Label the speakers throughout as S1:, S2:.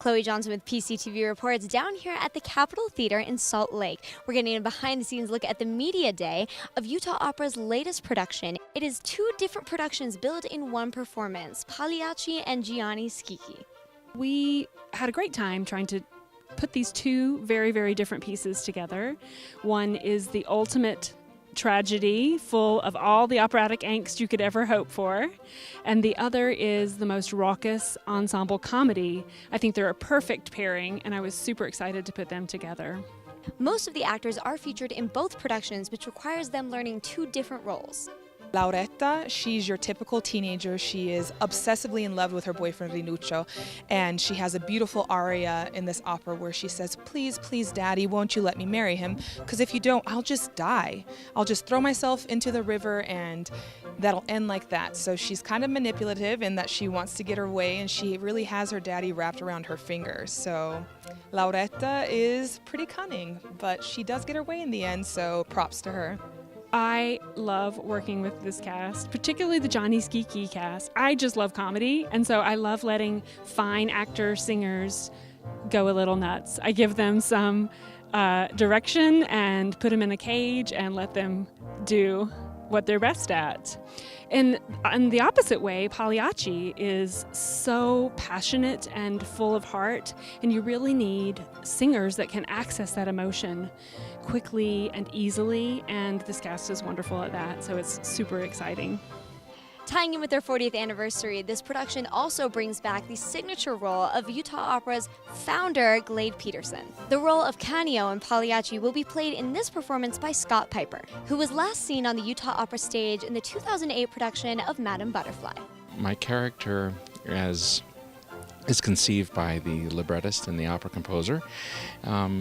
S1: Chloe Johnson with PCTV reports down here at the Capitol Theater in Salt Lake. We're getting a behind-the-scenes look at the media day of Utah Opera's latest production. It is two different productions built in one performance, Pagliacci and Gianni Schicchi.
S2: We had a great time trying to put these two very, very different pieces together. One is the ultimate tragedy, full of all the operatic angst you could ever hope for, and the other is the most raucous ensemble comedy. I think they're a perfect pairing, and I was super excited to put them together.
S1: Most of the actors are featured in both productions, which requires them learning two different roles.
S3: Lauretta, she's your typical teenager. She is obsessively in love with her boyfriend Rinuccio, and she has a beautiful aria in this opera where she says, "Please, please, Daddy, won't you let me marry him? Because if you don't, I'll just die. I'll just throw myself into the river and that'll end like that." So she's kind of manipulative in that she wants to get her way, and she really has her daddy wrapped around her finger. So Lauretta is pretty cunning, but she does get her way in the end, so props to her.
S2: I love working with this cast, particularly the Gianni Schicchi cast. I just love comedy, and so I love letting fine actor singers go a little nuts. I give them some direction and put them in a cage and let them do what they're best at. In the opposite way, Pagliacci is so passionate and full of heart, and you really need singers that can access that emotion quickly and easily, and this cast is wonderful at that, so it's super exciting.
S1: Tying in with their 40th anniversary, this production also brings back the signature role of Utah Opera's founder, Glade Peterson. The role of Canio in Pagliacci will be played in this performance by Scott Piper, who was last seen on the Utah Opera stage in the 2008 production of Madame Butterfly.
S4: My character, as is conceived by the librettist and the opera composer,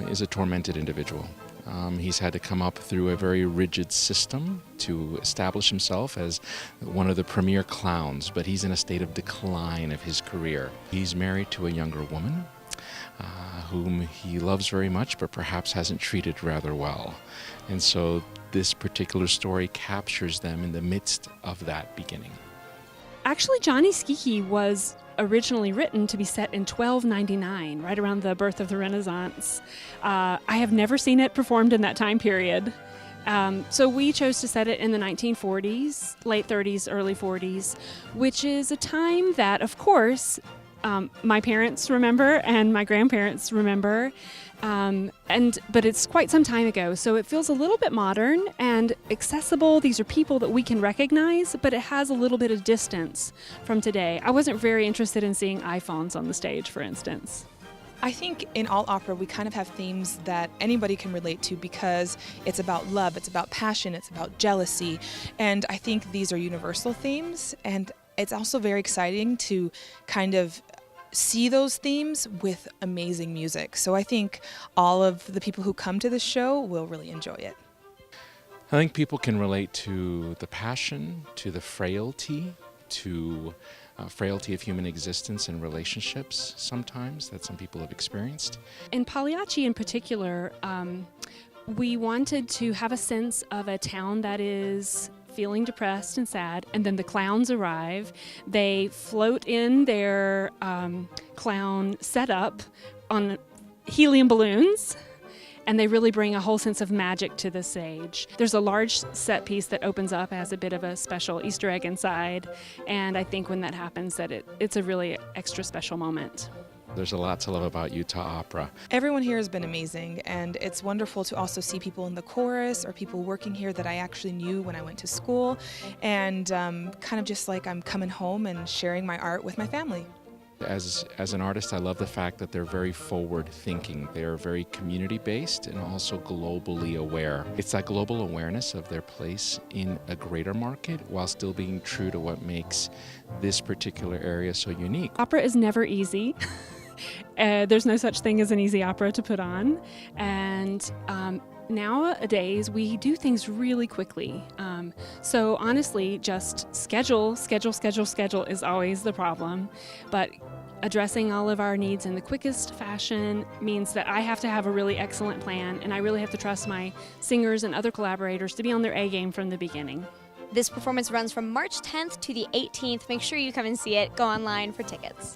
S4: is a tormented individual. He's had to come up through a very rigid system to establish himself as one of the premier clowns, but he's in a state of decline of his career. He's married to a younger woman whom he loves very much, but perhaps hasn't treated rather well. And so this particular story captures them in the midst of that beginning.
S2: Actually, Gianni Schicchi was originally written to be set in 1299, right around the birth of the Renaissance. I have never seen it performed in that time period. So we chose to set it in the 1940s, late 30s, early 40s, which is a time that, of course, my parents remember and my grandparents remember, but it's quite some time ago, so it feels a little bit modern and accessible. These are people that we can recognize, but it has a little bit of distance from today. I wasn't very interested in seeing iPhones on the stage, for instance.
S3: I think in all opera we kind of have themes that anybody can relate to because it's about love, it's about passion, it's about jealousy, and I think these are universal themes, and it's also very exciting to kind of see those themes with amazing music. So I think all of the people who come to the show will really enjoy it.
S4: I think people can relate to the passion, to the frailty, to frailty of human existence and relationships sometimes that some people have experienced.
S2: In Pagliacci in particular, we wanted to have a sense of a town that is feeling depressed and sad, and then the clowns arrive. They float in their clown setup on helium balloons, and they really bring a whole sense of magic to the stage. There's a large set piece that opens up as a bit of a special Easter egg inside, and I think when that happens that it's a really extra special moment.
S4: There's a lot to love about Utah Opera.
S3: Everyone here has been amazing, and it's wonderful to also see people in the chorus or people working here that I actually knew when I went to school, and kind of just like I'm coming home and sharing my art with my family.
S4: As an artist, I love the fact that they're very forward-thinking. They're very community-based and also globally aware. It's that global awareness of their place in a greater market while still being true to what makes this particular area so unique.
S2: Opera is never easy. There's no such thing as an easy opera to put on, and nowadays we do things really quickly. So honestly, just schedule is always the problem, but addressing all of our needs in the quickest fashion means that I have to have a really excellent plan, and I really have to trust my singers and other collaborators to be on their A game from the beginning.
S1: This performance runs from March 10th to the 18th. Make sure you come and see it. Go online for tickets.